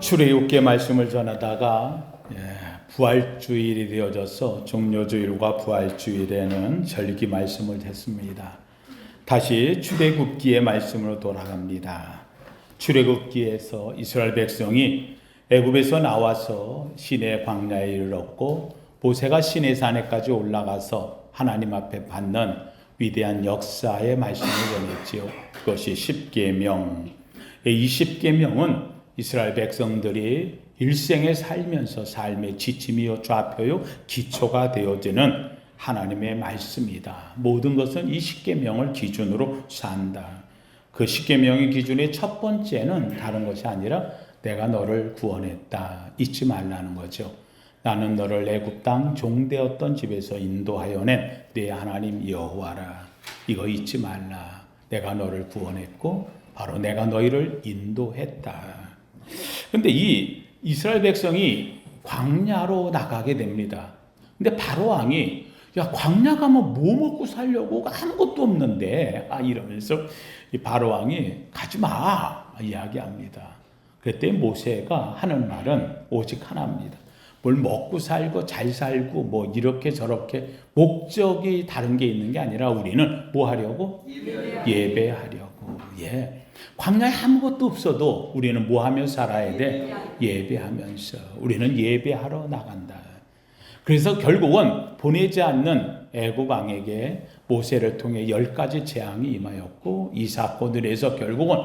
출애굽기 말씀을 전하다가 부활주일이 되어져서 종료주일과 부활주일에는 절기 말씀을 했습니다. 다시 출애굽기의 말씀으로 돌아갑니다. 출애굽기에서 이스라엘 백성이 애굽에서 나와서 시내 광야에 이르렀고 모세가 시내산에까지 올라가서 하나님 앞에 받는 위대한 역사의 말씀을 전했지요. 그것이 십계명. 이 십계명은 이스라엘 백성들이 일생에 살면서 삶의 지침이요 좌표요 기초가 되어지는 하나님의 말씀이다. 모든 것은 이 십계명을 기준으로 산다. 그 십계명의 기준의 첫 번째는 다른 것이 아니라 내가 너를 구원했다. 잊지 말라는 거죠. 나는 너를 애굽 땅 종되었던 집에서 인도하여 낸 내 하나님 여호와라. 이거 잊지 말라. 내가 너를 구원했고 바로 내가 너희를 인도했다. 근데 이 이스라엘 백성이 광야로 나가게 됩니다. 근데 바로 왕이 야 광야 가면 뭐 먹고 살려고 아무것도 없는데 이러면서 이 바로 왕이 가지마 이야기합니다. 그때 모세가 하는 말은 오직 하나입니다. 뭘 먹고 살고 잘 살고 뭐 이렇게 저렇게 목적이 다른 게 있는 게 아니라 우리는 뭐 하려고? 예배하려고. 광야에 아무것도 없어도 우리는 뭐 하며 살아야 돼? 예배하면서. 우리는 예배하러 나간다. 그래서 결국은 보내지 않는 애굽 왕에게 모세를 통해 10가지 재앙이 임하였고 이 사건들에서 결국은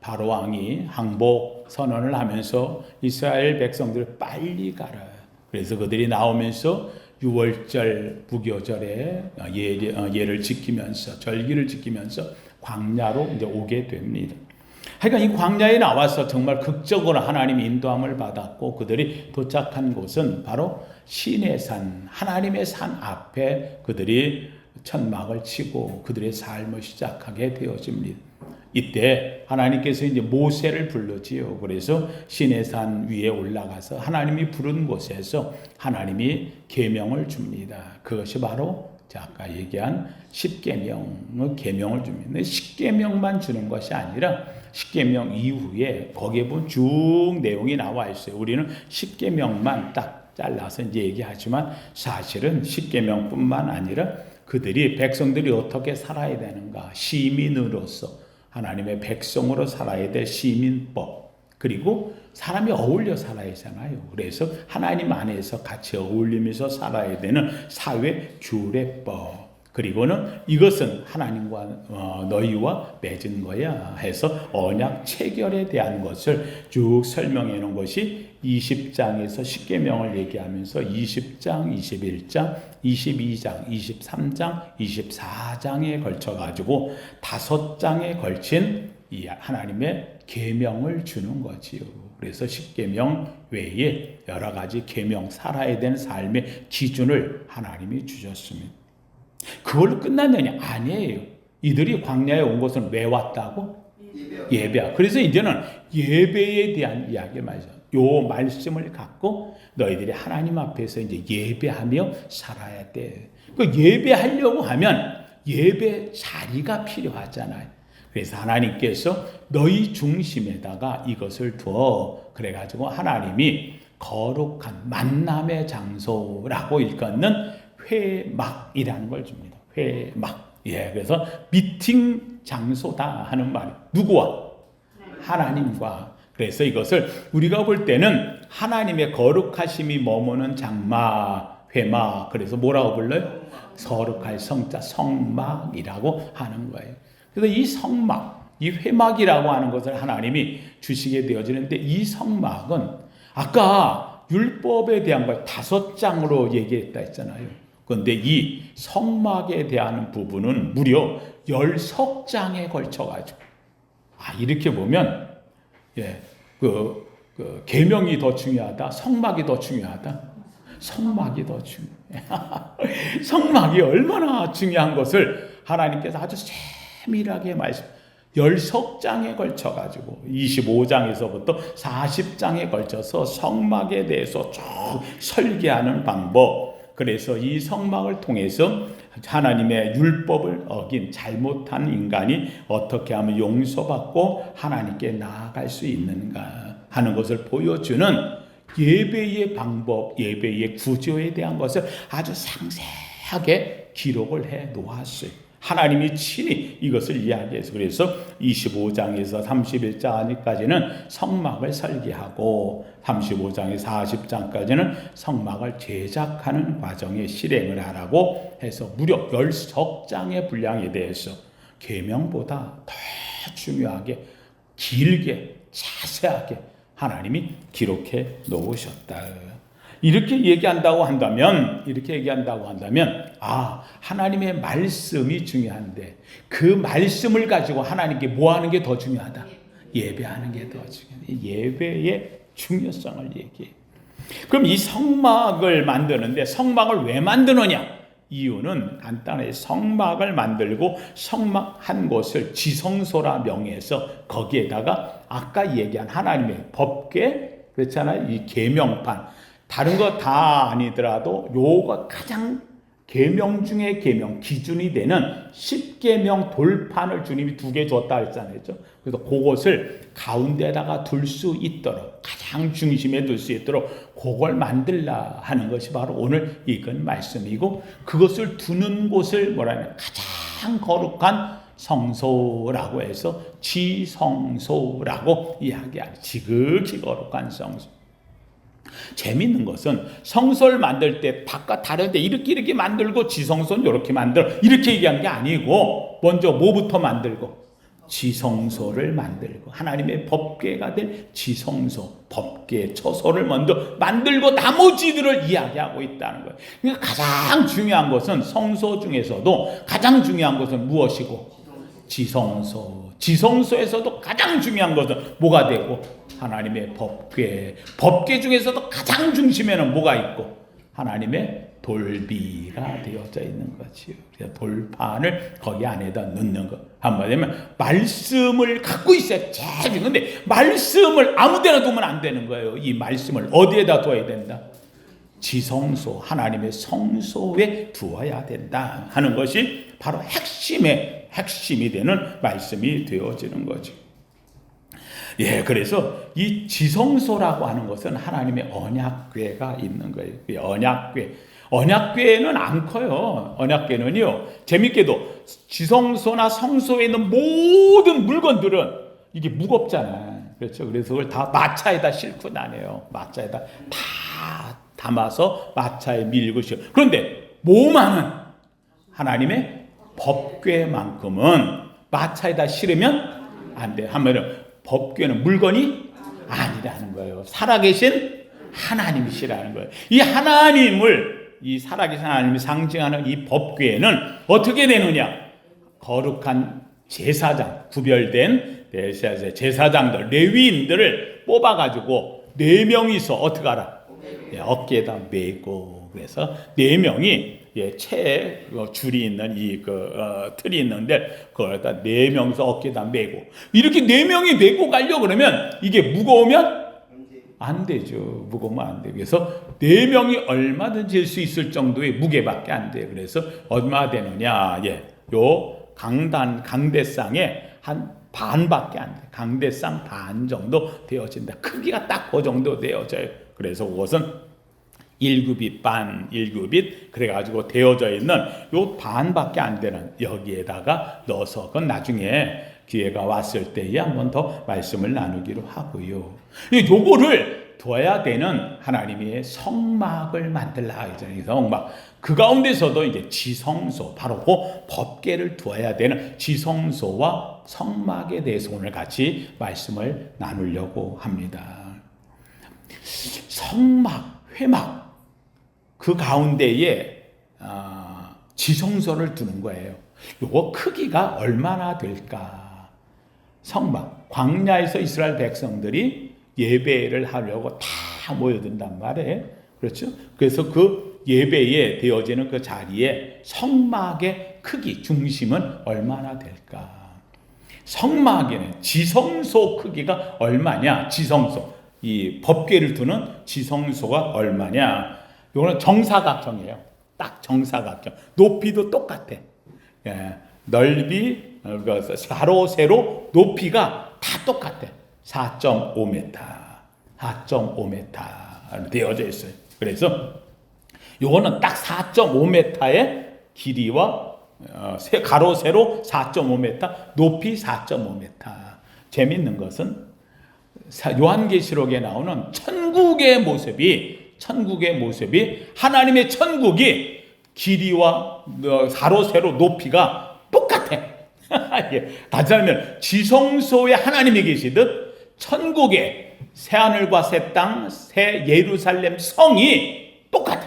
바로 왕이 항복 선언을 하면서 이스라엘 백성들을 빨리 가라. 그래서 그들이 나오면서 6월절 무교절에 예를 지키면서 절기를 지키면서 광야로 이제 오게 됩니다. 그러니까 이 광야에 나와서 정말 극적으로 하나님 인도함을 받았고 그들이 도착한 곳은 바로 시내산 하나님의 산 앞에 그들이 천막을 치고 그들의 삶을 시작하게 되어집니다. 이때 하나님께서 이제 모세를 불렀지요. 그래서 시내산 위에 올라가서 하나님이 부른 곳에서 하나님이 계명을 줍니다. 그것이 바로 아까 얘기한 십계명의 계명을 줍니다. 십계명만 주는 것이 아니라 십계명 이후에 거기에 보면 쭉 내용이 나와 있어요. 우리는 십계명만 딱 잘라서 이제 얘기하지만 사실은 십계명뿐만 아니라 그들이 백성들이 어떻게 살아야 되는가 시민으로서 하나님의 백성으로 살아야 될 시민법 그리고 사람이 어울려 살아야 하잖아요. 그래서 하나님 안에서 같이 어울리면서 살아야 되는 사회 규례법 그리고는 이것은 하나님과 너희와 맺은 거야 해서 언약 체결에 대한 것을 쭉 설명해 놓은 것이 20장에서 십계명을 얘기하면서 20장, 21장, 22장, 23장, 24장에 걸쳐 가지고 5장에 걸친 이 하나님의 계명을 주는 거지요. 그래서 십계명 외에 여러 가지 계명 살아야 되는 삶의 기준을 하나님이 주셨습니다. 그걸로 끝났느냐? 아니에요. 이들이 광야에 온 것은 왜 왔다고? 예배. 그래서 이제는 예배에 대한 이야기를 말이죠. 요 말씀을 갖고 너희들이 하나님 앞에서 이제 예배하며 살아야 돼. 그 예배하려고 하면 예배 자리가 필요하잖아요. 그래서 하나님께서 너희 중심에다가 이것을 두어 그래가지고 하나님이 거룩한 만남의 장소라고 일컫는 회막이라는 걸 줍니다. 회막. 그래서 미팅 장소다 하는 말이 누구와? 하나님과. 그래서 이것을 우리가 볼 때는 하나님의 거룩하심이 머무는 장막, 회막. 그래서 뭐라고 불러요? 거룩할 성자, 성막이라고 하는 거예요. 그래서 이 성막, 이 회막이라고 하는 것을 하나님이 주시게 되어지는데 이 성막은 아까 율법에 대한 걸 5장으로 얘기했다 했잖아요. 그런데 이 성막에 대한 부분은 무려 10석장에 걸쳐가지고 이렇게 보면 계명이 더 중요하다, 성막이 더 중요하다. 성막이 더 중요해. 성막이 얼마나 중요한 것을 하나님께서 아주 세밀하게 말씀. 10석장에 걸쳐가지고 25장에서부터 40장에 걸쳐서 성막에 대해서 쭉 설계하는 방법. 그래서 이 성막을 통해서 하나님의 율법을 어긴 잘못한 인간이 어떻게 하면 용서받고 하나님께 나아갈 수 있는가. 하는 것을 보여주는 예배의 방법, 예배의 구조에 대한 것을 아주 상세하게 기록을 해 놓았어요. 하나님이 친히 이것을 이야기해서, 그래서 25장에서 31장까지는 성막을 설계하고 35장에서 40장까지는 성막을 제작하는 과정에 실행을 하라고 해서 무려 10석장의 분량에 대해서 계명보다 더 중요하게, 길게, 자세하게 하나님이 기록해 놓으셨다. 이렇게 얘기한다고 한다면, 하나님의 말씀이 중요한데, 그 말씀을 가지고 하나님께 뭐 하는 게 더 중요하다? 예배하는 게 더 중요하다. 예배의 중요성을 얘기해. 그럼 이 성막을 만드는데, 성막을 왜 만드느냐? 이유는 간단해. 성막을 만들고 성막 한 곳을 지성소라 명해서 거기에다가 아까 얘기한 하나님의 법궤, 그렇잖아요. 이 계명판, 다른 거 다 아니더라도 요거 가장 계명 중에 계명, 기준이 되는 10계명 돌판을 주님이 2개 줬다 했잖아요. 그래서 그것을 가운데다가 둘 수 있도록, 가장 중심에 둘 수 있도록 그걸 만들라 하는 것이 바로 오늘 읽은 말씀이고, 그것을 두는 곳을 뭐라냐, 가장 거룩한 성소라고 해서 지성소라고 이야기하는, 지극히 거룩한 성소. 재밌는 것은 성소를 만들 때 바깥 다른데 이렇게 만들고 지성소는 이렇게 만들어 이렇게 얘기하는 게 아니고, 먼저 뭐부터 만들고? 지성소를 만들고, 하나님의 법궤가 될 지성소, 법궤, 처소를 먼저 만들고 나머지들을 이야기하고 있다는 거예요. 그러니까 가장 중요한 것은, 성소 중에서도 가장 중요한 것은 무엇이고? 지성소. 지성소에서도 가장 중요한 것은 뭐가 되고? 하나님의 법궤. 법궤 중에서도 가장 중심에는 뭐가 있고? 하나님의 돌비가 되어져 있는 거지요. 그래서 돌판을 거기 안에다 넣는 것. 한마디로 하면 말씀을 갖고 있어야 제일 중요한데, 말씀을 아무데나 두면 안 되는 거예요. 이 말씀을 어디에다 둬야 된다? 지성소, 하나님의 성소에 두어야 된다 하는 것이 바로 핵심이 되는 말씀이 되어지는 거죠. 예, 그래서 이 지성소라고 하는 것은 하나님의 언약궤가 있는 거예요. 언약궤는 안 커요. 언약궤는요, 재밌게도 지성소나 성소에 있는 모든 물건들은 이게 무겁잖아요. 그렇죠. 그래서 그걸 다 마차에다 싣고 다녀요. 마차에다 다 담아서 마차에 밀고 싣. 그런데 뭐만은 하나님의 법궤만큼은 마차에다 실으면 안 돼요. 한마디로 법궤는 물건이 아니라는 거예요. 살아계신 하나님이시라는 거예요. 이 하나님을, 이 살아계신 하나님이 상징하는 이 법궤는 어떻게 되느냐? 거룩한 제사장, 구별된 제사장들, 레위인들을 뽑아가지고 4명이서 어떻게 하라? 어깨에다 메고, 그래서 4명이 채 줄이 있는 틀이 있는데 그걸다 4명이서 어깨에다 메고, 이렇게 4명이 메고 가려고 그러면 이게 무거우면 안 되죠. 무거우면 안 돼요. 그래서 4명이 얼마든지 질 수 있을 정도의 무게밖에 안 돼요. 그래서 얼마 되느냐? 요 강대상에 한 반밖에 안 돼요. 강대상 반 정도 되어진다. 크기가 딱 그 정도 되어져요. 그래서 그것은 1규빗 반, 1규빗 그래가지고 되어져 있는 요 반밖에 안 되는 여기에다가 넣어서, 그건 나중에 기회가 왔을 때에 한 번 더 말씀을 나누기로 하고요. 요거를 둬야 되는 하나님의 성막을 만들라 하잖아요. 성막. 그 가운데서도 이제 지성소, 바로 그 법궤를 두어야 되는 지성소와 성막에 대해서 오늘 같이 말씀을 나누려고 합니다. 성막, 회막, 그 가운데에 지성소를 두는 거예요. 요거 크기가 얼마나 될까? 성막, 광야에서 이스라엘 백성들이 예배를 하려고 다 모여든단 말이에요. 그렇죠? 그래서 그 예배에 되어지는 그 자리에 성막의 크기, 중심은 얼마나 될까? 성막에는 지성소 크기가 얼마냐? 지성소, 이 법궤를 두는 지성소가 얼마냐? 이거는 정사각형이에요. 딱 정사각형. 높이도 똑같아. 넓이, 가로, 세로, 높이가 다 똑같아. 4.5m. 4.5m 되어져 있어요. 그래서 요거는 딱 4.5m의 길이와 가로 세로 4.5m, 높이 4.5m. 재밌는 것은 요한계시록에 나오는 천국의 모습이 하나님의 천국이 길이와 가로 세로 높이가 똑같아. 예, 다시 말하면 지성소에 하나님이 계시듯 천국에 새하늘과 새 땅, 새 예루살렘 성이 똑같아.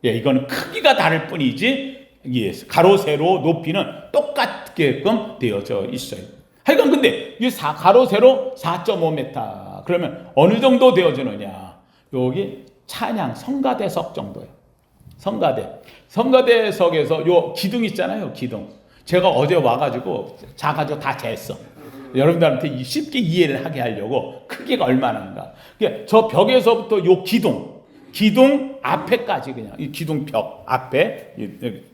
예, 이거는 크기가 다를 뿐이지, 예, 가로 세로 높이는 똑같게끔 되어져 있어요. 하여간 근데 이 가로 세로 4.5m 그러면 어느 정도 되어지느냐? 여기 찬양 성가대석 정도예요. 성가대석에서 요 기둥 있잖아요. 기둥. 제가 어제 와가지고 자가지고 다 쟀어. 여러분들한테 쉽게 이해를 하게 하려고 크기가 얼마나인가. 그러니까 저 벽에서부터 요 기둥 앞에까지 그냥 이 기둥 벽 앞에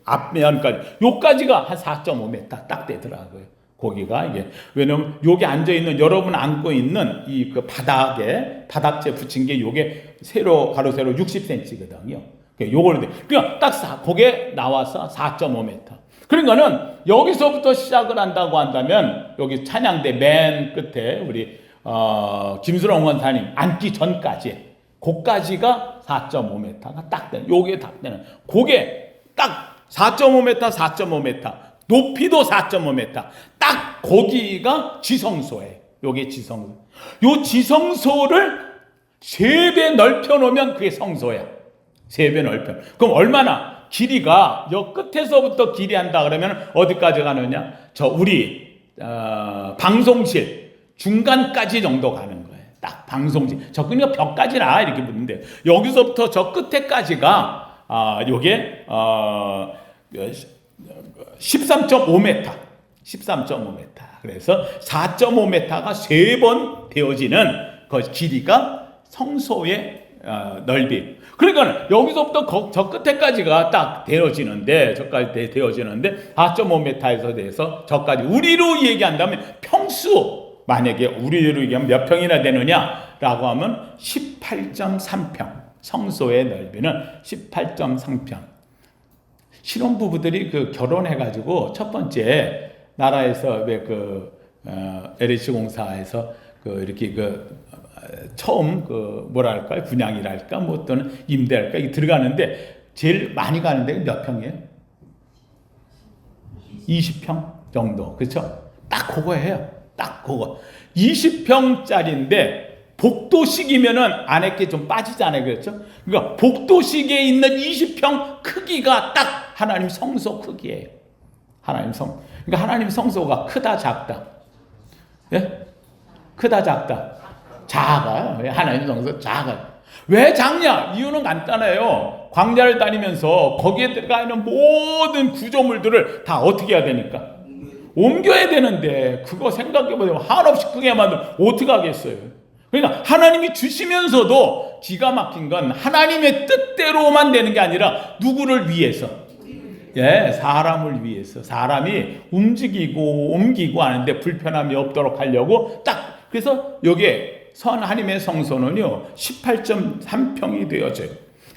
앞면까지 요까지가 한 4.5m 딱 되더라고요. 거기가 이게 왜냐면 여기 앉아 있는 여러분 앉고 있는 이 그 바닥재 붙인 게 요게 세로 가로 세로 60cm거든요. 요걸 그러니까 딱 거기에 나와서 4.5m. 그러니까는 여기서부터 시작을 한다고 한다면 여기 찬양대 맨 끝에 우리 김수롱 원사님 앉기 전까지 고까지가 4.5m가 딱 되는, 요게 딱 되는, 그게 딱 4.5m, 높이도 4.5m, 딱 거기가 지성소예요. 요게 지성소. 요 지성소를 3배 넓혀 놓으면 그게 성소야. 3배 넓혀. 그럼 얼마나 길이가 요 끝에서부터 길이 한다 그러면 어디까지 가느냐? 저 우리 방송실 중간까지 정도 가는 거예요. 딱 방송실. 저 그냥 벽까지나 이렇게 보는데 여기서부터 저 끝에까지가 요게 13.5m. 그래서 4.5m가 3번 되어지는 그 길이가 성소의 넓이. 그러니까 여기서부터 저 끝에까지가 딱 되어지는데, 저까지 되어지는데 4.5m에서 돼서 저까지 우리로 얘기한다면 평수, 만약에 우리로 얘기하면 몇 평이나 되느냐라고 하면 18.3평. 성소의 넓이는 18.3평. 신혼부부들이 그 결혼해가지고 첫 번째 나라에서 왜 LH 공사에서 이렇게 처음 뭐랄까요, 분양이랄까 뭐 또는 임대랄까 이 들어가는데 제일 많이 가는데 몇 평이에요? 20평 정도. 그렇죠? 딱 그거예요. 딱 그거. 20평짜리인데 복도식이면은 안에 게 좀 빠지잖아요. 그렇죠? 그러니까 복도식에 있는 20평 크기가 딱 하나님 성소 크기예요. 그러니까 하나님 성소가 크다 작다? 예? 크다 작다? 작아요. 하나님 성소 작아요. 왜 작냐? 이유는 간단해요. 광야를 다니면서 거기에 들어가 있는 모든 구조물들을 다 어떻게 해야 되니까? 옮겨야 되는데 그거 생각해보면 한없이 크게 만들면 어떻게 하겠어요? 그러니까 하나님이 주시면서도 기가 막힌 건 하나님의 뜻대로만 되는 게 아니라 누구를 위해서? 예, 사람을 위해서. 사람이 움직이고 옮기고 하는데 불편함이 없도록 하려고 딱. 그래서 여기에 하나님의 성소는요 18.3평이 되어져요.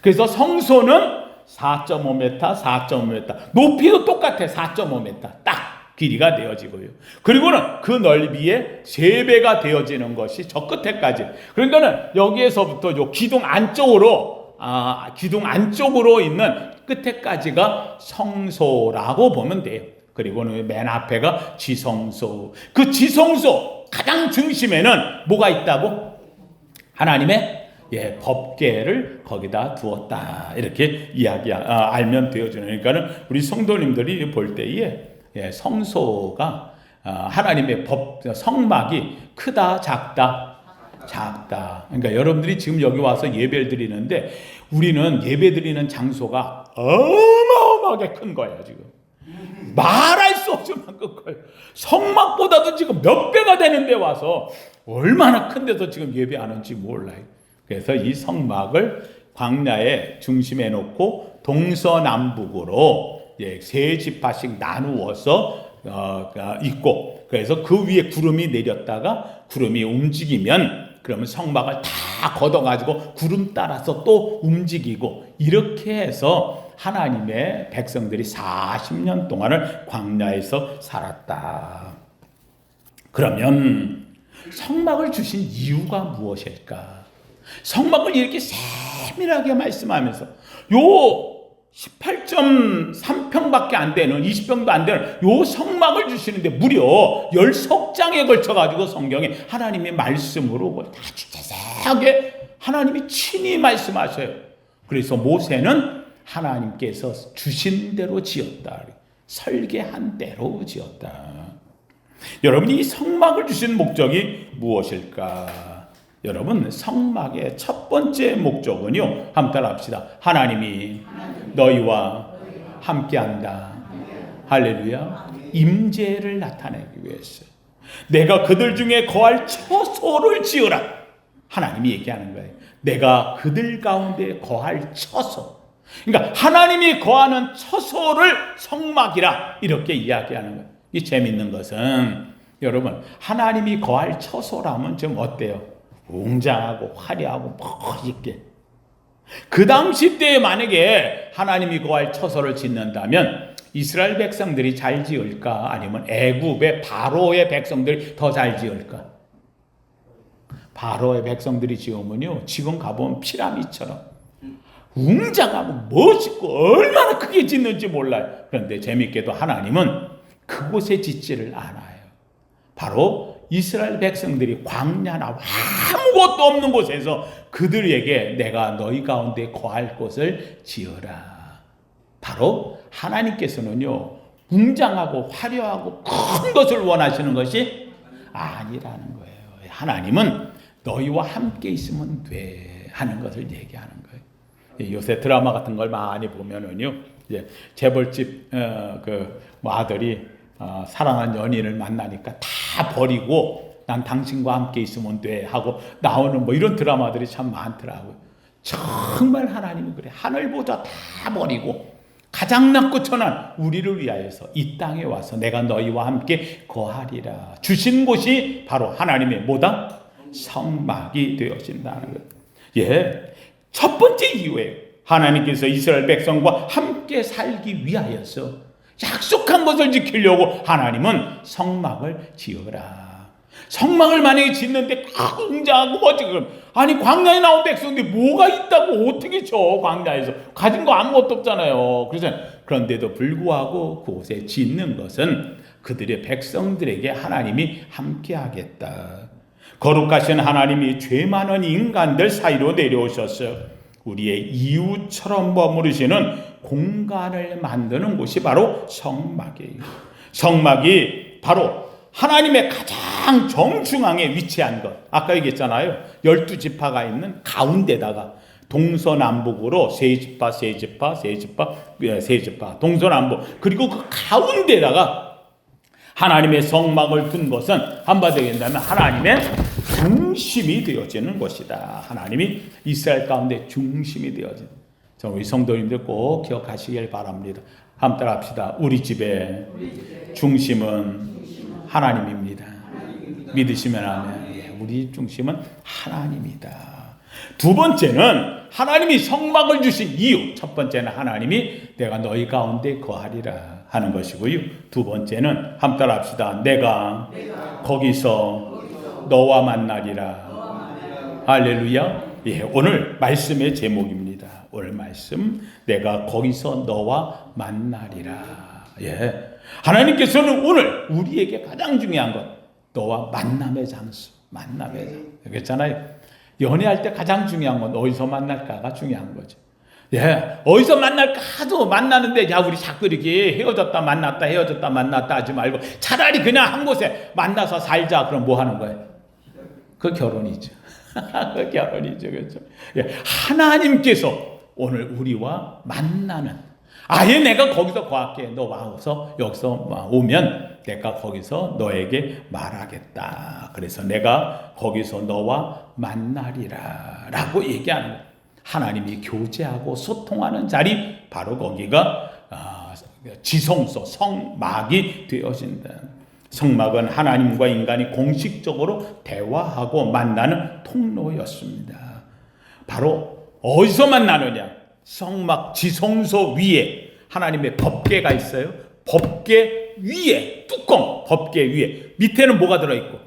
그래서 성소는 4.5m, 높이도 똑같아. 4.5m 딱 길이가 되어지고요. 그리고는 그 넓이에 3배가 되어지는 것이 저 끝에까지. 그러니까는 여기에서부터 요 기둥 안쪽으로 있는 끝에까지가 성소라고 보면 돼요. 그리고는 맨 앞에가 지성소. 그 지성소 가장 중심에는 뭐가 있다고? 하나님의 법궤를 거기다 두었다. 이렇게 알면 되어지는. 그러니까는 우리 성도님들이 볼 때에 성소가 하나님의 성막이 크다, 작다. 그러니까 여러분들이 지금 여기 와서 예배를 드리는데 우리는 예배 드리는 장소가 어마어마하게 큰 거예요, 지금. 말할 수 없을 만큼 커요. 성막보다도 지금 몇 배가 되는데 와서 얼마나 큰 데서 지금 예배하는지 몰라요. 그래서 이 성막을 광야의 중심에 놓고 동서남북으로 3지파씩 나누어서 있고, 그래서 그 위에 구름이 내렸다가 구름이 움직이면 그러면 성막을 다 걷어가지고 구름 따라서 또 움직이고 이렇게 해서 하나님의 백성들이 40년 동안을 광야에서 살았다. 그러면 성막을 주신 이유가 무엇일까? 성막을 이렇게 세밀하게 말씀하면서 요 18.3평밖에 안 되는 20평도 안 되는 요 성막을 주시는데 무려 10석장에 걸쳐가지고 성경에 하나님의 말씀으로 다 자세하게 하나님이 친히 말씀하셔요. 그래서 모세는 하나님께서 주신 대로 지었다. 설계한 대로 지었다. 여러분이 이 성막을 주신 목적이 무엇일까? 여러분, 성막의 첫 번째 목적은요, 한번 따라합시다. 하나님이 너희와 함께한다. 할렐루야. 임재를 나타내기 위해서 내가 그들 중에 거할 처소를 지으라. 하나님이 얘기하는 거예요. 내가 그들 가운데 거할 처소. 그러니까 하나님이 거하는 처소를 성막이라 이렇게 이야기하는 거예요. 이 재밌는 것은 여러분, 하나님이 거할 처소라면 좀 어때요? 웅장하고 화려하고 멋있게. 그 당시 때에 만약에 하나님이 거할 처소를 짓는다면 이스라엘 백성들이 잘 지을까? 아니면 애굽의 바로의 백성들이 더 잘 지을까? 바로의 백성들이 지으면요, 지금 가보면 피라미드처럼 웅장하고 멋있고 얼마나 크게 짓는지 몰라요. 그런데 재밌게도 하나님은 그곳에 짓지를 않아요. 바로 이스라엘 백성들이 광야나 아무것도 없는 곳에서 그들에게 내가 너희 가운데 거할 곳을 지어라. 바로 하나님께서는요, 웅장하고 화려하고 큰 것을 원하시는 것이 아니라는 거예요. 하나님은 너희와 함께 있으면 돼 하는 것을 얘기하는 거예요. 요새 드라마 같은 걸 많이 보면은요, 이제 재벌집 아들이 사랑한 연인을 만나니까 다 버리고 난 당신과 함께 있으면 돼 하고 나오는 뭐 이런 드라마들이 참 많더라고요. 정말 하나님은 그래. 하늘보다 다 버리고 가장 낮고 천한 우리를 위하여서 이 땅에 와서 내가 너희와 함께 거하리라. 주신 곳이 바로 하나님의 뭐다? 성막이 되어진다는 거예요. 예, 첫 번째 이유예요. 하나님께서 이스라엘 백성과 함께 살기 위하여서 약속한 것을 지키려고 하나님은 성막을 지어라. 성막을 만약에 짓는데 웅장하고 멋지고, 아니 광야에 나온 백성들이 뭐가 있다고 어떻게 쳐? 광야에서 가진 거 아무것도 없잖아요. 그런데도 불구하고 그곳에 짓는 것은 그들의 백성들에게 하나님이 함께하겠다. 거룩하신 하나님이 죄 많은 인간들 사이로 내려오셨어요. 우리의 이웃처럼 머무르시는 공간을 만드는 곳이 바로 성막이에요. 성막이 바로 하나님의 가장 정중앙에 위치한 것. 아까 얘기했잖아요. 12지파가 있는 가운데다가 동서남북으로 세지파 동서남북, 그리고 그 가운데다가 하나님의 성막을 둔 것은 한마디로 얘기한다면 하나님의 중심이 되어지는 것이다. 하나님이 이스라엘 가운데 중심이 되어지는. 우리 성도님들 꼭 기억하시길 바랍니다. 한번 따라합시다. 우리 집의 중심은 하나님입니다. 믿으시면 아멘. 우리 중심은 하나님이다. 두 번째는 하나님이 성막을 주신 이유. 첫 번째는 하나님이 내가 너희 가운데 거하리라 하는 것이고요. 두 번째는 한번 따라합시다. 내가 거기서 너와 만나리라. 할렐루야. 예, 오늘 말씀의 제목입니다. 오늘 말씀, 내가 거기서 너와 만나리라. 예, 하나님께서는 오늘 우리에게 가장 중요한 것, 너와 만남의 장소, 만남의 장소. 그랬잖아요. 연애할 때 가장 중요한 건 어디서 만날까가 중요한 거죠. 예, 어디서 만날까 하도 만나는데, 야, 우리 자꾸 이렇게 헤어졌다 만났다 하지 말고 차라리 그냥 한 곳에 만나서 살자. 그럼 뭐 하는 거예요? 그 결혼이죠. 그 결혼이죠. 그렇죠. 예, 하나님께서 오늘 우리와 만나는, 아예 내가 거기서 거할게. 너 와서 여기서 오면 내가 거기서 너에게 말하겠다. 그래서 내가 거기서 너와 만나리라 라고 얘기하는 거예요. 하나님이 교제하고 소통하는 자리, 바로 거기가 지성소, 성막이 되어진다. 성막은 하나님과 인간이 공식적으로 대화하고 만나는 통로였습니다. 바로 어디서 만나느냐? 성막 지성소 위에 하나님의 법궤가 있어요. 법궤 위에 뚜껑, 법궤 위에 밑에는 뭐가 들어있고,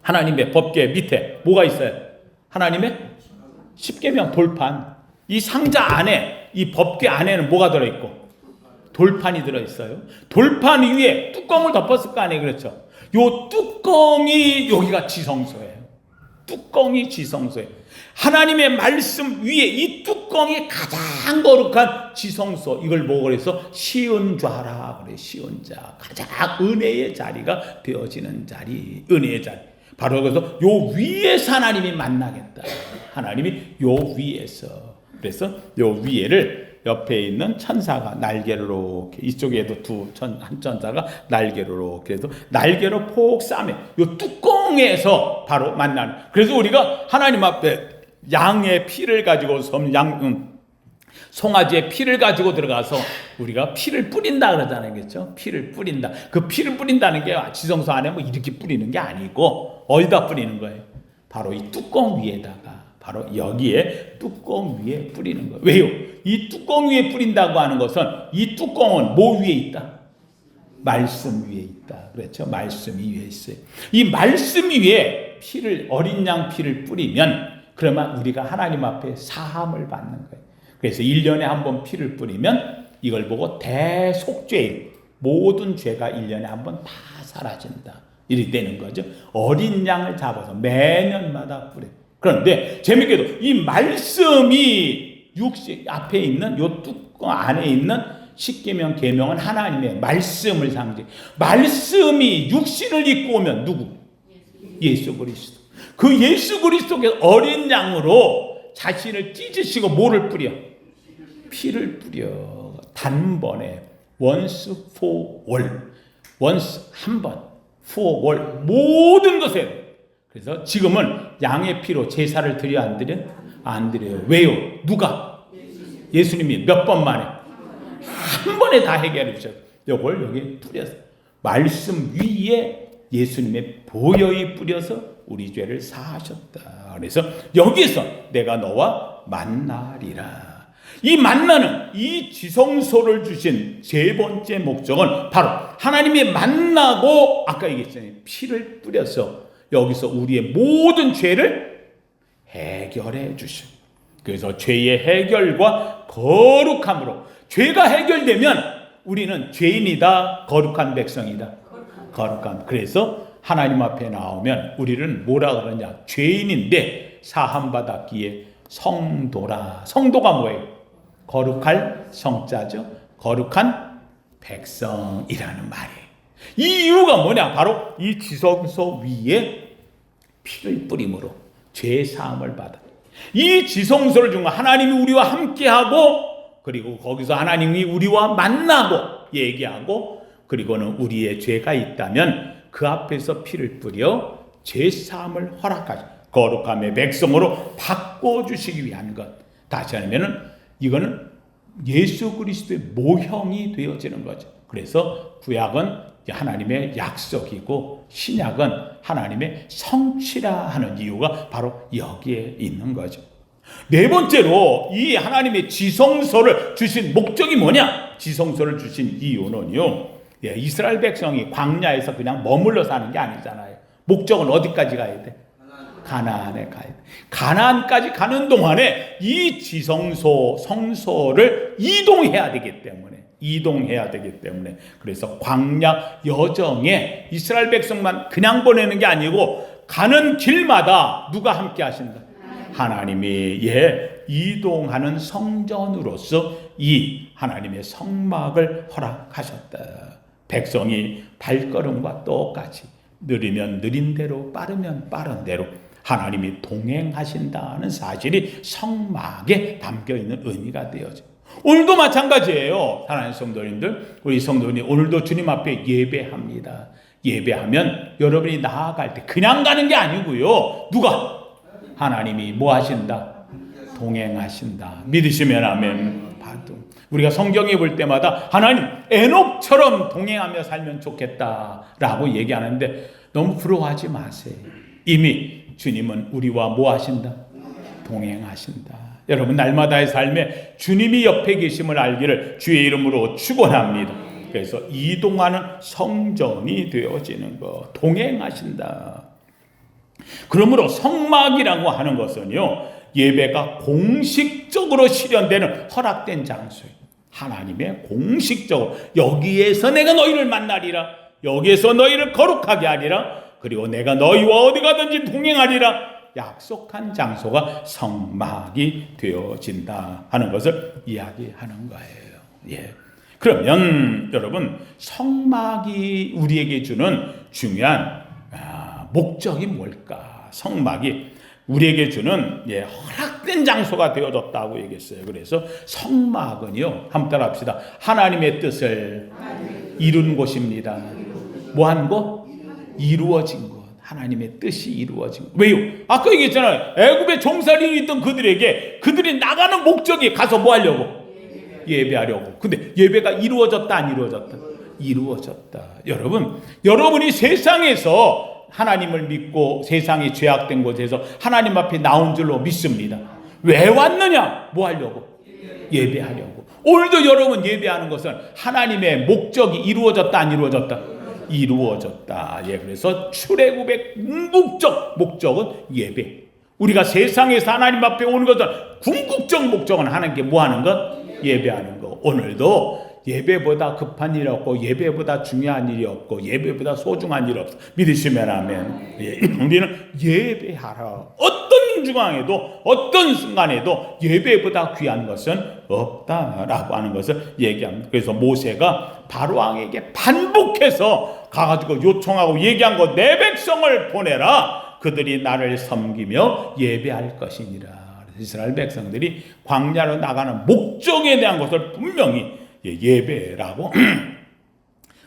하나님의 법궤 밑에 뭐가 있어요? 하나님의 십계명 돌판. 이 상자 안에, 이 법궤 안에는 뭐가 들어있고, 돌판이 들어있어요. 돌판 위에 뚜껑을 덮었을 거 아니에요. 그렇죠? 요 뚜껑이 여기가 지성소예요. 뚜껑이 지성소예요. 하나님의 말씀 위에 이 뚜껑이 가장 거룩한 지성소. 이걸 뭐고 그래서 시은좌라 그래. 시은좌. 가장 은혜의 자리가 되어지는 자리. 은혜의 자리. 바로 그래서 요 위에서 하나님이 만나겠다. 하나님이 요 위에서. 그래서 요 위에를 옆에 있는 천사가 날개로 이렇게, 이쪽에도 한 천사가 날개로 이렇게 해서 날개로 폭 싸매 요 뚜껑에서 바로 만나는. 그래서 우리가 하나님 앞에 양의 피를 가지고 송아지의 피를 가지고 들어가서 우리가 피를 뿌린다 그러잖아요. 그렇죠? 피를 뿌린다. 그 피를 뿌린다는 게 지성소 안에 뭐 이렇게 뿌리는 게 아니고 어디다 뿌리는 거예요? 바로 이 뚜껑 위에다가, 바로 여기에 뚜껑 위에 뿌리는 거예요. 왜요? 이 뚜껑 위에 뿌린다고 하는 것은 이 뚜껑은 뭐 위에 있다? 말씀 위에 있다. 그렇죠? 말씀 위에 있어요. 이 말씀 위에 피를, 어린 양 피를 뿌리면 그러면 우리가 하나님 앞에 사함을 받는 거예요. 그래서 1년에 한 번 피를 뿌리면 이걸 보고 대속죄일, 모든 죄가 1년에 한 번 다 사라진다. 이렇게 되는 거죠. 어린 양을 잡아서 매년마다 뿌려요. 그런데 재밌게도 이 말씀이 육신 앞에 있는 요 뚜껑 안에 있는 십계명 계명은 하나님의 말씀을 상징. 말씀이 육신을 입고 오면 누구? 예수 그리스도. 그 예수 그리스도께서 어린 양으로 자신을 찢으시고 뭐를 뿌려? 피를 뿌려. 단번에 once for all. once 한 번. for all. 모든 것에. 그래서 지금은 양의 피로 제사를 드려 안 드려? 안 드려요. 왜요? 누가? 예수님이 몇 번 만에? 한 번에 다 해결해 주셨어요. 이걸 여기 뿌려서 말씀 위에 예수님의 보혈이 뿌려서 우리 죄를 사하셨다. 그래서 여기에서 내가 너와 만나리라. 이 만나는 이 지성소를 주신 세 번째 목적은 바로 하나님이 만나고 아까 얘기했잖아요. 피를 뿌려서 여기서 우리의 모든 죄를 해결해 주신. 그래서 죄의 해결과 거룩함으로 죄가 해결되면 우리는 죄인이다, 거룩한 백성이다. 거룩함. 그래서 하나님 앞에 나오면 우리는 뭐라 그러냐? 죄인인데 사함 받았기에 성도라. 성도가 뭐예요? 거룩할 성자죠. 거룩한 백성이라는 말이에요. 이 이유가 뭐냐? 바로 이 지성소 위에 피를 뿌림으로 죄 사함을 받아. 이 지성소를 준 하나님이 우리와 함께하고, 그리고 거기서 하나님이 우리와 만나고 얘기하고, 그리고는 우리의 죄가 있다면 그 앞에서 피를 뿌려 죄 사함을 허락하시, 거룩함의 백성으로 바꿔주시기 위한 것. 다시 하면은 이거는 예수 그리스도의 모형이 되어지는 거죠. 그래서 구약은 하나님의 약속이고 신약은 하나님의 성취라 하는 이유가 바로 여기에 있는 거죠. 네 번째로 이 하나님의 지성소를 주신 목적이 뭐냐? 지성소를 주신 이유는요, 이스라엘 백성이 광야에서 그냥 머물러 사는 게 아니잖아요. 목적은 어디까지 가야 돼? 가나안에 가야 돼. 가나안까지 가는 동안에 이 지성소, 성소를 이동해야 되기 때문에 그래서 광야 여정에 이스라엘 백성만 그냥 보내는 게 아니고 가는 길마다 누가 함께 하신다? 하나님이 이동하는 성전으로서 이 하나님의 성막을 허락하셨다. 백성이 발걸음과 똑같이 느리면 느린 대로, 빠르면 빠른 대로 하나님이 동행하신다는 사실이 성막에 담겨있는 의미가 되어져. 오늘도 마찬가지예요. 사랑하는 성도님들, 우리 성도님 오늘도 주님 앞에 예배합니다. 예배하면 여러분이 나아갈 때 그냥 가는 게 아니고요. 누가? 하나님이 뭐 하신다? 동행하신다. 믿으시면 아멘. 우리가 성경에 볼 때마다 하나님 에녹처럼 동행하며 살면 좋겠다라고 얘기하는데 너무 부러워하지 마세요. 이미 주님은 우리와 뭐 하신다? 동행하신다. 여러분 날마다의 삶에 주님이 옆에 계심을 알기를 주의 이름으로 축원합니다. 그래서 이동하는 성전이 되어지는 것, 동행하신다. 그러므로 성막이라고 하는 것은요, 예배가 공식적으로 실현되는 허락된 장소예요. 하나님의 공식적으로 여기에서 내가 너희를 만나리라, 여기에서 너희를 거룩하게 하리라, 그리고 내가 너희와 어디 가든지 동행하리라 약속한 장소가 성막이 되어진다 하는 것을 이야기하는 거예요. 예. 그러면 여러분 성막이 우리에게 주는 중요한 목적이 뭘까? 성막이 우리에게 주는 허락된 장소가 되어졌다고 얘기했어요. 그래서 성막은요, 한번 따라합시다. 하나님의 뜻을 이룬 곳입니다. 뭐 한 곳? 이루어진 곳. 하나님의 뜻이 이루어진 것. 왜요? 아까 얘기했잖아요. 애굽에 종살이 있던 그들에게 그들이 나가는 목적이 가서 뭐 하려고? 예배하려고. 근데 예배가 이루어졌다 안 이루어졌다? 이루어졌다. 여러분이 세상에서 하나님을 믿고 세상이 죄악된 곳에서 하나님 앞에 나온 줄로 믿습니다. 왜 왔느냐? 뭐 하려고? 예배하려고. 오늘도 여러분 예배하는 것은 하나님의 목적이 이루어졌다 안 이루어졌다? 이루어졌다. 예, 그래서 출애굽의 궁극적 목적은 예배. 우리가 세상에서 하나님 앞에 오는 것은 궁극적 목적은 하나님께 뭐 하는 것? 예배하는 것. 오늘도 예배보다 급한 일이 없고 예배보다 중요한 일이 없고 예배보다 소중한 일이 없어. 믿으시면 아멘. 예, 우리는 예배하라. 어떤 중앙에도 어떤 순간에도 예배보다 귀한 것은 없다라고 하는 것을 얘기합니다. 그래서 모세가 바로왕에게 반복해서 가가지고 요청하고 얘기한 것, 내 백성을 보내라. 그들이 나를 섬기며 예배할 것이니라. 이스라엘 백성들이 광야로 나가는 목적에 대한 것을 분명히 예배라고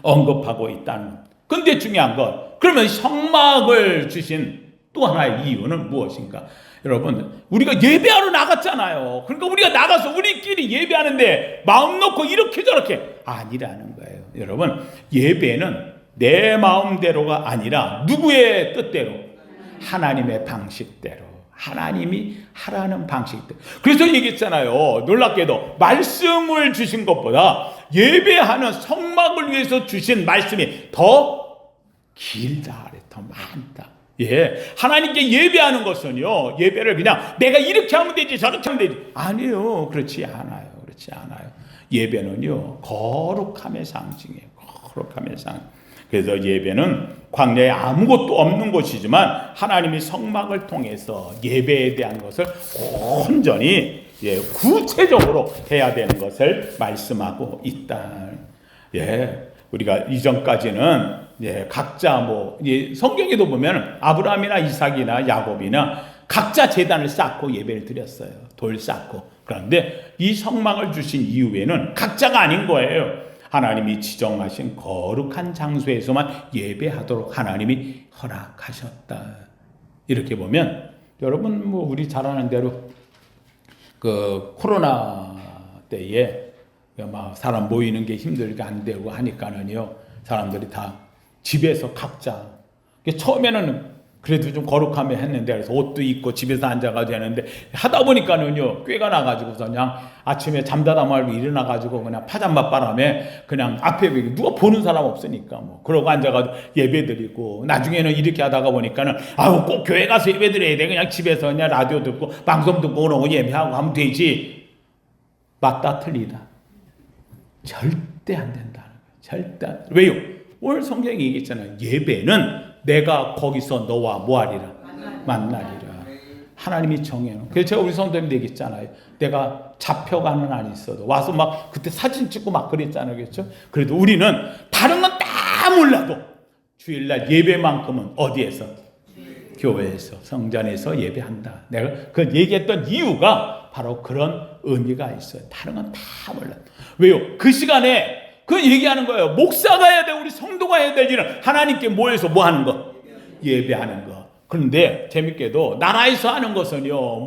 언급하고 있다는 것. 근데 중요한 것, 그러면 성막을 주신 또 하나의 이유는 무엇인가? 여러분, 우리가 예배하러 나갔잖아요. 그러니까 우리가 나가서 우리끼리 예배하는데 마음 놓고 이렇게 저렇게 아니라는 거예요. 여러분, 예배는 내 마음대로가 아니라 누구의 뜻대로? 하나님의 방식대로. 하나님이 하라는 방식대로. 그래서 얘기했잖아요. 놀랍게도 말씀을 주신 것보다 예배하는 성막을 위해서 주신 말씀이 더 길다, 더 많다. 예, 하나님께 예배하는 것은요, 예배를 그냥 내가 이렇게 하면 되지 저렇게 하면 되지, 아니에요. 그렇지 않아요. 그렇지 않아요. 예배는요, 거룩함의 상징이에요. 거룩함의 상징. 그래서 예배는 광야에 아무것도 없는 곳이지만 하나님이 성막을 통해서 예배에 대한 것을 온전히 구체적으로 해야 되는 것을 말씀하고 있다. 예, 우리가 이전까지는 각자 성경에도 보면 아브라함이나 이삭이나 야곱이나 각자 제단을 쌓고 예배를 드렸어요. 돌 쌓고. 그런데 이 성막을 주신 이후에는 각자가 아닌 거예요. 하나님이 지정하신 거룩한 장소에서만 예배하도록 하나님이 허락하셨다. 이렇게 보면 여러분 우리 잘 아는 대로 그 코로나 때에 막 사람 모이는 게 힘들게 안 되고 하니까는요, 사람들이 다 집에서 각자, 처음에는 그래도 좀 거룩하게 했는데, 그래서 옷도 입고 집에서 앉아가지고 했는데, 하다 보니까는요, 꾀가 나가지고서 그냥 아침에 잠자다 말고 일어나가지고 그냥 파잠바 바람에 그냥 앞에 누가 보는 사람 없으니까 그러고 앉아가지고 예배 드리고, 나중에는 이렇게 하다가 보니까는 꼭 교회 가서 예배 드려야 돼. 그냥 집에서 그냥 라디오 듣고 방송 듣고 그러고 예배하고 하면 되지. 맞다, 틀리다. 절대 안 된다는 거예요. 절대 안. 왜요? 오늘 성경이 얘기했잖아요. 예배는 내가 거기서 너와 뭐하리라? 만나리라. 하나님이 정해놓은. 그래서 제가 우리 성도님 얘기했잖아요. 내가 잡혀가는 안 있어도 와서 막 그때 사진 찍고 막 그랬잖아요. 그렇죠? 그래도 우리는 다른 건 다 몰라도 주일날 예배만큼은 어디에서? 교회에서, 성전에서 예배한다. 내가 그 얘기했던 이유가 바로 그런 의미가 있어요. 다른 건 다 몰라도. 왜요? 그 시간에 그 얘기하는 거예요. 목사가 해야 돼. 우리 성도가 해야 될 일은 하나님께 모여서 뭐 하는 거? 예배하는 거. 그런데 재밌게도 나라에서 하는 것은요,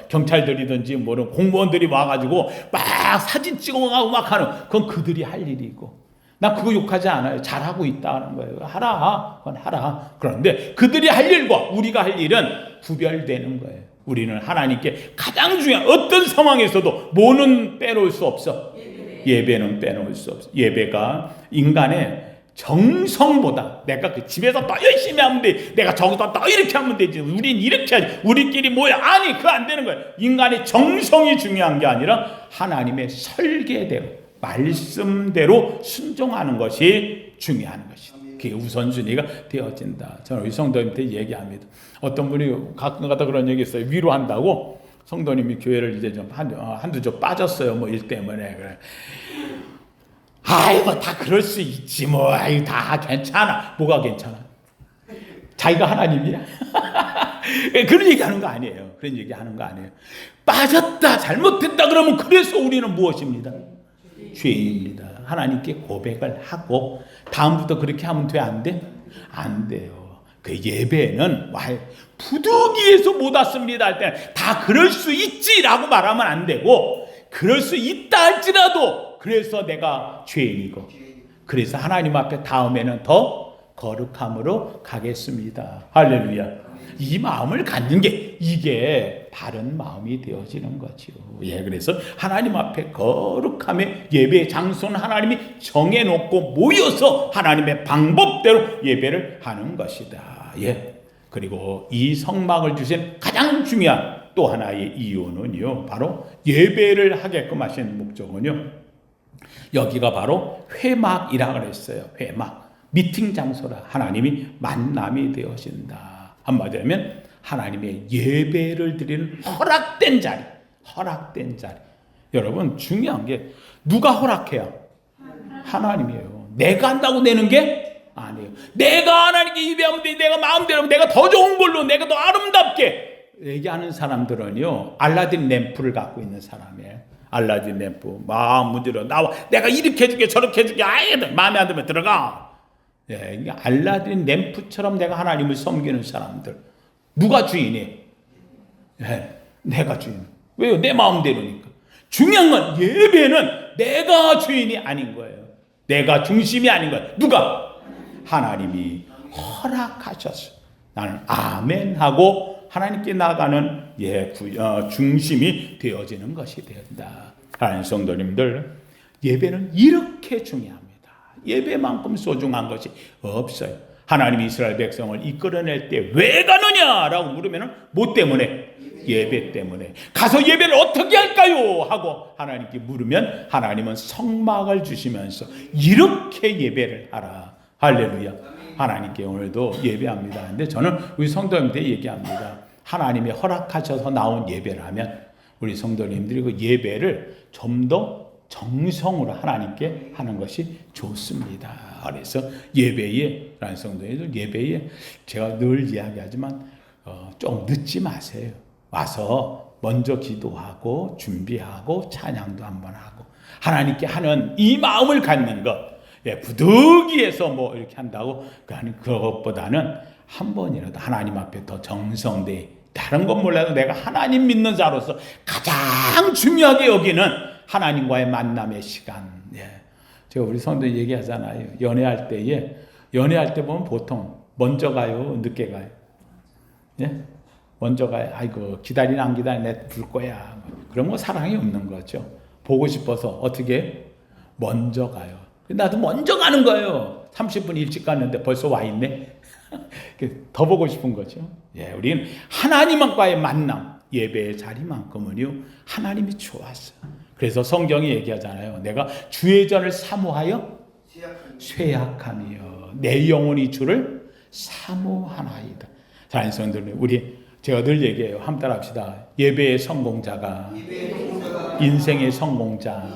경찰들이든지 공무원들이 와가지고 막 사진 찍어가고 막 하는, 그건 그들이 할 일이고, 나 그거 욕하지 않아요. 잘하고 있다는 거예요. 하라. 그건 하라. 그런데 그들이 할 일과 우리가 할 일은 구별되는 거예요. 우리는 하나님께 가장 중요한, 어떤 상황에서도 뭐는 빼놓을 수 없어. 예배는 빼놓을 수 없어. 예배가 인간의 정성보다, 내가 그 집에서 더 열심히 하면 돼, 내가 저기서 더 이렇게 하면 되지, 우린 이렇게 하지, 우리끼리 뭐야, 아니 그거 안 되는 거예요. 인간의 정성이 중요한 게 아니라 하나님의 설계대로, 말씀대로 순종하는 것이 중요한 것이다. 그게 우선순위가 되어진다. 저는 우리 성도님한테 얘기합니다. 어떤 분이 가끔가다 그런 얘기 있어요. 위로한다고 성도님이 교회를 이제 좀 한두 점 빠졌어요. 뭐 일 때문에. 그래. 아이고 다 그럴 수 있지 뭐. 아이고 다 괜찮아. 뭐가 괜찮아? 자기가 하나님이야? 그런 얘기하는 거 아니에요. 그런 얘기하는 거 아니에요. 빠졌다, 잘못했다 그러면 그래서 우리는 무엇입니다? 죄인입니다. 하나님께 고백을 하고 다음부터 그렇게 하면 돼? 안 돼? 안 돼요. 그 예배는 부득이해서 못 왔습니다 할 때는 다 그럴 수 있지라고 말하면 안 되고, 그럴 수 있다 할지라도 그래서 내가 죄인이고, 그래서 하나님 앞에 다음에는 더 거룩함으로 가겠습니다. 할렐루야. 이 마음을 갖는 게 이게 바른 마음이 되어지는 거죠. 예, 그래서 하나님 앞에 거룩함의 예배 장소는 하나님이 정해놓고 모여서 하나님의 방법대로 예배를 하는 것이다. 예. 그리고 이 성막을 주신 가장 중요한 또 하나의 이유는요, 바로 예배를 하게끔 하신 목적은요, 여기가 바로 회막이라 그랬어요. 회막. 미팅 장소라. 하나님이 만남이 되어진다. 한마디로 하면 하나님의 예배를 드리는 허락된 자리. 허락된 자리. 여러분 중요한 게 누가 허락해요? 하나님이에요. 내가 한다고 되는 게 아니에요. 내가 하나님께 예배하면 돼. 내가 마음대로, 내가 더 좋은 걸로, 내가 더 아름답게 얘기하는 사람들은요, 알라딘 램프를 갖고 있는 사람이에요. 알라딘 램프. 마음 문제로 나와. 내가 이렇게 해줄게, 저렇게 해줄게. 아예 마음에 안 들면 들어가. 예, 알라딘 램프처럼 내가 하나님을 섬기는 사람들. 누가 주인이에요? 예, 내가 주인. 왜요? 내 마음대로니까. 중요한 건 예배는 내가 주인이 아닌 거예요. 내가 중심이 아닌 거예요. 누가? 하나님이 허락하셨어요. 나는 아멘 하고 하나님께 나가는 중심이 되어지는 것이 된다. 하나님 성도님들, 예배는 이렇게 중요합니다. 예배만큼 소중한 것이 없어요. 하나님이 이스라엘 백성을 이끌어낼 때 왜 가느냐라고 물으면 뭐 때문에? 예배 때문에. 가서 예배를 어떻게 할까요? 하고 하나님께 물으면 하나님은 성막을 주시면서 이렇게 예배를 하라. 할렐루야. 하나님께 오늘도 예배합니다. 근데 저는 우리 성도님들 얘기합니다. 하나님이 허락하셔서 나온 예배를 하면 우리 성도님들이 그 예배를 좀 더 정성으로 하나님께 하는 것이 좋습니다. 그래서 예배에, 라는 성도님들, 예배에 제가 늘 이야기하지만 좀 늦지 마세요. 와서 먼저 기도하고 준비하고 찬양도 한번 하고 하나님께 하는 이 마음을 갖는 것, 부득이해서 뭐 이렇게 한다고 그것보다는 한 번이라도 하나님 앞에 더 정성되이, 다른 건 몰라도 내가 하나님 믿는 자로서 가장 중요하게 여기는 하나님과의 만남의 시간. 제가 우리 성도 얘기하잖아요. 연애할 때 보면 보통 먼저 가요, 늦게 가요? 예? 먼저 가요. 아이고, 기다리나 안 기다리나 내 불 거야. 그런 거 사랑이 없는 거죠. 보고 싶어서 어떻게? 먼저 가요. 나도 먼저 가는 거예요. 30분 일찍 갔는데 벌써 와 있네. 더 보고 싶은 거죠. 우리는 하나님과의 만남, 예배의 자리만큼은요, 하나님이 좋았어요. 그래서 성경이 얘기하잖아요. 내가 주의 전을 사모하여 쇠약함이여 내 영혼이 주를 사모하나이다. 사랑하는 성도들, 제가 늘 얘기해요. 한번 따라합시다. 예배의 성공자가 인생의 성공자.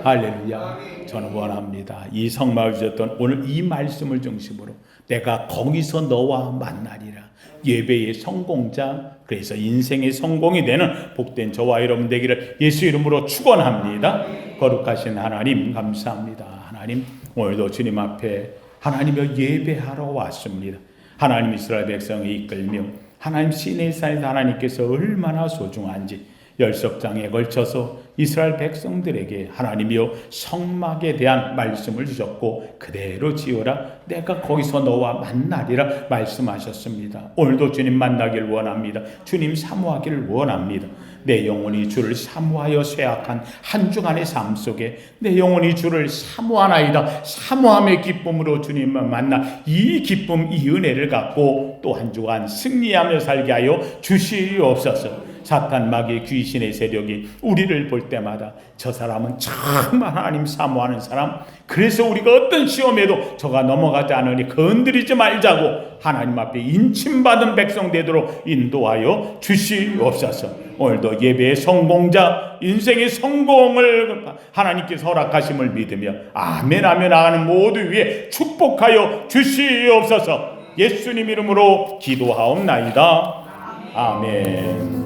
할렐루야. 저는 원합니다. 이 성막을 주셨던 오늘 이 말씀을 중심으로 내가 거기서 너와 만나리라. 예배의 성공자, 그래서 인생의 성공이 되는 복된 저와 여러분 되기를 예수 이름으로 축원합니다. 거룩하신 하나님 감사합니다. 하나님, 오늘도 주님 앞에 하나님을 예배하러 왔습니다. 하나님 이스라엘 백성을 이끌며 하나님 시내산에서 하나님께서 얼마나 소중한지 열석장에 걸쳐서 이스라엘 백성들에게 하나님이여 성막에 대한 말씀을 주셨고 그대로 지어라 내가 거기서 너와 만나리라 말씀하셨습니다. 오늘도 주님 만나길 원합니다. 주님 사모하기를 원합니다. 내 영혼이 주를 사모하여 쇠약한 한 주간의 삶 속에 내 영혼이 주를 사모하나이다. 사모함의 기쁨으로 주님을 만나 이 기쁨 이 은혜를 갖고 또 한 주간 승리하며 살게 하여 주시옵소서. 사탄 마귀 귀신의 세력이 우리를 볼 때마다 저 사람은 정말 하나님 사모하는 사람, 그래서 우리가 어떤 시험에도 저가 넘어가지 않으니 건드리지 말자고 하나님 앞에 인침받은 백성 되도록 인도하여 주시옵소서. 오늘도 예배의 성공자, 인생의 성공을 하나님께서 허락하심을 믿으며 아멘 하며 나가는 모두 위에 축복하여 주시옵소서. 예수님 이름으로 기도하옵나이다. 아멘.